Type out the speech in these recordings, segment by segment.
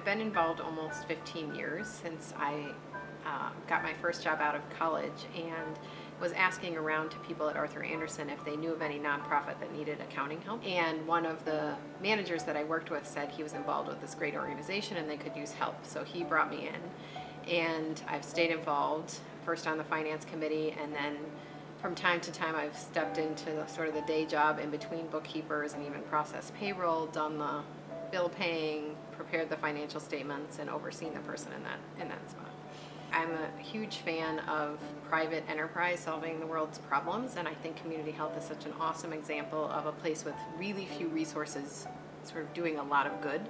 I've been involved almost 15 years since I got my first job out of college, and was asking around to people at Arthur Andersen if they knew of any nonprofit that needed accounting help. And one of the managers that I worked with said he was involved with this great organization and they could use help. So he brought me in, and I've stayed involved, first on the finance committee, and then from time to time I've stepped into sort of the day job in between bookkeepers and even processed payroll, done the bill paying, prepared the financial statements, and overseen the person in that spot. I'm a huge fan of private enterprise solving the world's problems, and I think community health is such an awesome example of a place with really few resources sort of doing a lot of good.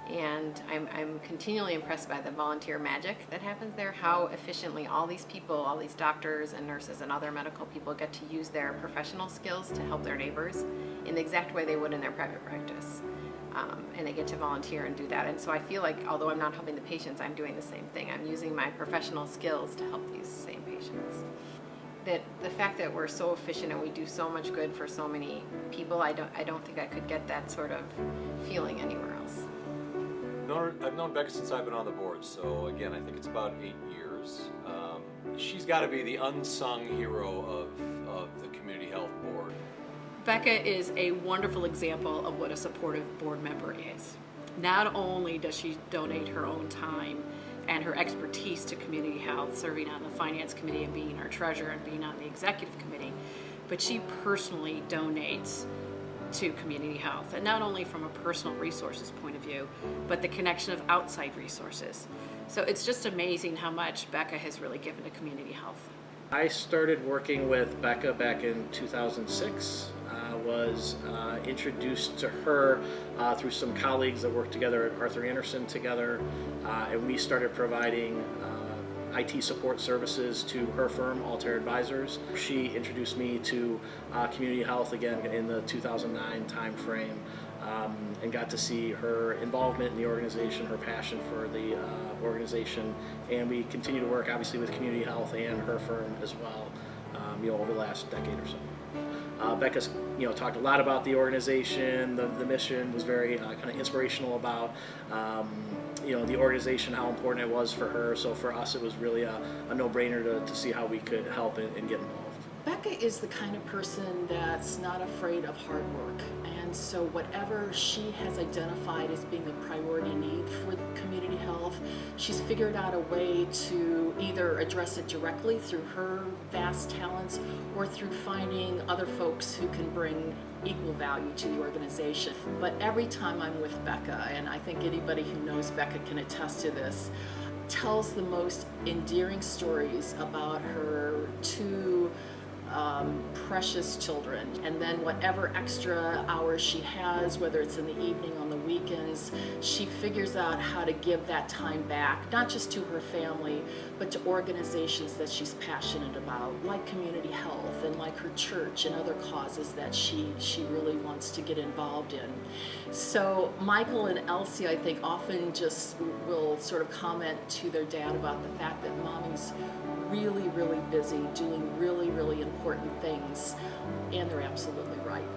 And I'm continually impressed by the volunteer magic that happens there, how efficiently all these people, all these doctors and nurses and other medical people get to use their professional skills to help their neighbors in the exact way they would in their private practice. And they get to volunteer and do that. And so I feel like although I'm not helping the patients, I'm doing the same thing. I'm using my professional skills to help these same patients. That the fact that we're so efficient and we do so much good for so many people, I don't think I could get that sort of feeling anywhere else. I've known Becca since I've been on the board, so again, I think it's about 8 years. She's got to be the unsung hero of the Community Health Board. Becca is a wonderful example of what a supportive board member is. Not only does she donate her own time and her expertise to community health, serving on the finance committee and being our treasurer and being on the executive committee, but she personally donates to community health, and not only from a personal resources point of view, but the connection of outside resources. So it's just amazing how much Becca has really given to community health. I started working with Becca back in 2006. Was introduced to her through some colleagues that worked together at Arthur Andersen together, and we started providing IT support services to her firm, Altair Advisors. She introduced me to community health again in the 2009 timeframe, and got to see her involvement in the organization, her passion for the organization, and we continue to work obviously with community health and her firm as well, over the last decade or so. Becca's talked a lot about the organization. The mission was very kind of inspirational about the organization, how important it was for her. So for us, it was really a no-brainer to see how we could help and get involved. Becca is the kind of person that's not afraid of hard work, and so whatever she has identified as being a priority need for community health, she's figured out a way to either address it directly through her vast talents or through finding other folks who can bring equal value to the organization. But every time I'm with Becca, and I think anybody who knows Becca can attest to this, tells the most endearing stories about her two precious children, and then whatever extra hours she has, whether it's in the evening, on the weekends, she figures out how to give that time back, not just to her family, but to organizations that she's passionate about, like community health and like her church and other causes that she really wants to get involved in. So Michael and Elsie, I think, often just will sort of comment to their dad about the fact that mommy's really, really busy doing really, really important things, and they're absolutely right.